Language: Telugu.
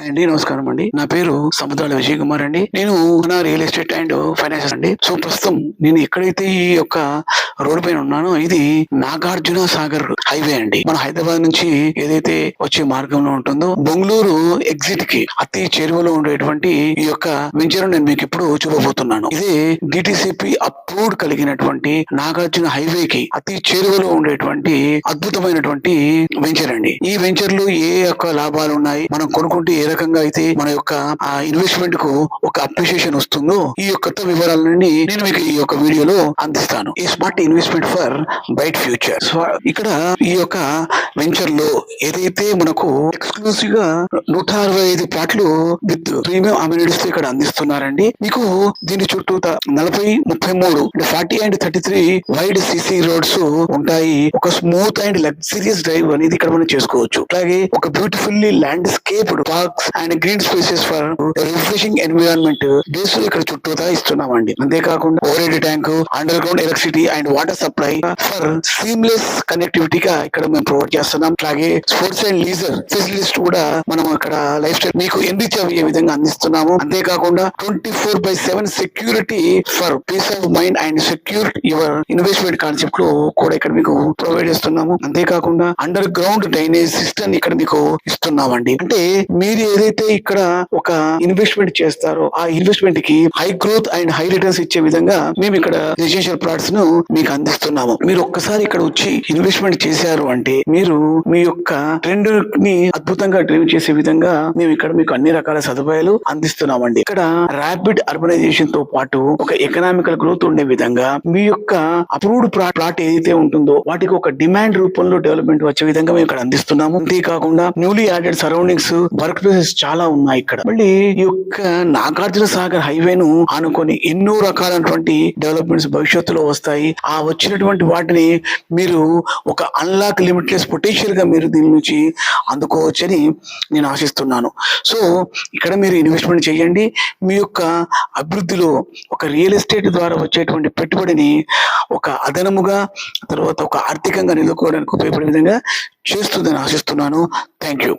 అండి, నమస్కారం అండి. నా పేరు సముద్రాల విజయ్ కుమార్ అండి. నేను రియల్ ఎస్టేట్ అండ్ ఫైనాన్స్ అండి. సో ప్రస్తుతం నేను ఎక్కడైతే ఈ యొక్క రోడ్డు పైన ఉన్నానో ఇది నాగార్జున సాగర్ హైవే అండి. మన హైదరాబాద్ నుంచి ఏదైతే వచ్చే మార్గంలో ఉంటుందో బెంగళూరు ఎగ్జిట్ కి అతి చేరువలో ఉండేటువంటి ఈ యొక్క వెంచర్ నేను మీకు ఇప్పుడు చూపబోతున్నాను. ఇది డిటిసిపి అప్రూవ్డ్ కలిగినటువంటి నాగార్జున హైవే కి అతి చేరువలో ఉండేటువంటి అద్భుతమైనటువంటి వెంచర్ అండి. ఈ వెంచర్ లో ఏ యొక్క లాభాలు ఉన్నాయి, మనం కొనుక్కుంటే ఏ రకంగా అయితే మన యొక్క ఇన్వెస్ట్మెంట్ కు ఒక అప్రిషియేషన్ వస్తుందో ఈ యొక్క వివరాలన్నీ నేను మీకు ఈ యొక్క వీడియోలో అందిస్తాను. ఈ smart investment for bright future. ఇక్కడ ఈ యొక్క వెంచర్ లో ఏదైతే మనకు ఎక్స్క్లూసివ్ గా 165 ప్లాట్లు విత్ ప్రీమియం అమ్యూనిటీస్ ఇక్కడ అందిస్తున్నారండి. మీకు దీని చుట్టూ 40, 33 40 అండ్ 33 వైడ్ సిసి రోడ్స్ ఉంటాయి. ఒక స్మూత్ అండ్ లగ్జరియస్ డ్రైవ్ అనేది ఇక్కడ మనం చేసుకోవచ్చు. అలాగే ఒక beautifully landscaped parks and green spaces for refreshing environment base ఇక్కడ చుట్టూతా ఇస్తున్నామండి. అంతేకాకుండా overhead tank, underground electricity and water supply for seamless కనెక్టివిటీగా ఇక్కడ మేము ప్రొవైడ్ చేస్తున్నాం. అలాగే స్పోర్ట్స్ అండ్ లీజర్ ఫెసిలిటీస్ కూడా మనం ఇక్కడ లైఫ్ స్టైల్ మీకు ఎన్రిచ్ అయ్యే విధంగా అందిస్తున్నాము. అంతేకాకుండా 24/7 security for piece of mind and secure your investment concept లో కూడా ఇక్కడ మీకు ప్రొవైడ్ చేస్తున్నాము. అంతేకాకుండా అండర్ గ్రౌండ్ డ్రైనేజ్ సిస్టమ్ ఇక్కడ మీకు ఇస్తున్నామండి. అంటే మీరు ఏదైతే ఇక్కడ ఒక ఇన్వెస్ట్మెంట్ చేస్తారో ఆ ఇన్వెస్ట్మెంట్ కి high growth and high returns ఇచ్చే విధంగా మేము ఇక్కడ రెసిడెన్షియల్ ప్లాట్స్ ను మీకు అందిస్తున్నాము. మీరు ఒక్కసారి ఇక్కడ వచ్చి ఇన్వెస్ట్మెంట్ చేశారు అంటే మీరు మీ యొక్క ట్రెండ్ ని అద్భుతంగా డ్రైవ్ చేసే విధంగా మేము ఇక్కడ మీకు అన్ని రకాల సదుపాయాలు అందిస్తున్నామండి. ఇక్కడ ర్యాపిడ్ అర్బనైజేషన్ తో పాటు ఒక ఎకనామికల్ గ్రోత్ ఉండే విధంగా మీ యొక్క అప్రూవ్డ్ ప్లాట్ ఏదైతే ఉంటుందో వాటికి ఒక డిమాండ్ రూపంలో డెవలప్మెంట్ వచ్చే విధంగా మేము ఇక్కడ అందిస్తున్నాము. అంతేకాకుండా newly added surroundings, work places చాలా ఉన్నాయి ఇక్కడ. మళ్ళీ ఈ యొక్క నాగార్జున సాగర్ హైవేను ఆనుకొని ఎన్నో రకాలైనటువంటి డెవలప్మెంట్స్ భవిష్యత్తులో వస్తాయి. ఆ వచ్చినటువంటి వాటిని మీరు ఒక అన్లాక్ లిమిట్లెస్ పొటెన్షియల్ గా మీరు దీని నుంచి అందుకోవచ్చని నేను ఆశిస్తున్నాను. సో ఇక్కడ మీరు ఇన్వెస్ట్మెంట్ చేయండి. మీ యొక్క అభివృద్ధిలో ఒక రియల్ ఎస్టేట్ ద్వారా వచ్చేటువంటి పెట్టుబడిని ఒక అదనముగా తర్వాత ఒక ఆర్థికంగా నిలుపుకోవడానికి ఉపయోగపడే విధంగా చేస్తుందని ఆశిస్తున్నాను. Thank you.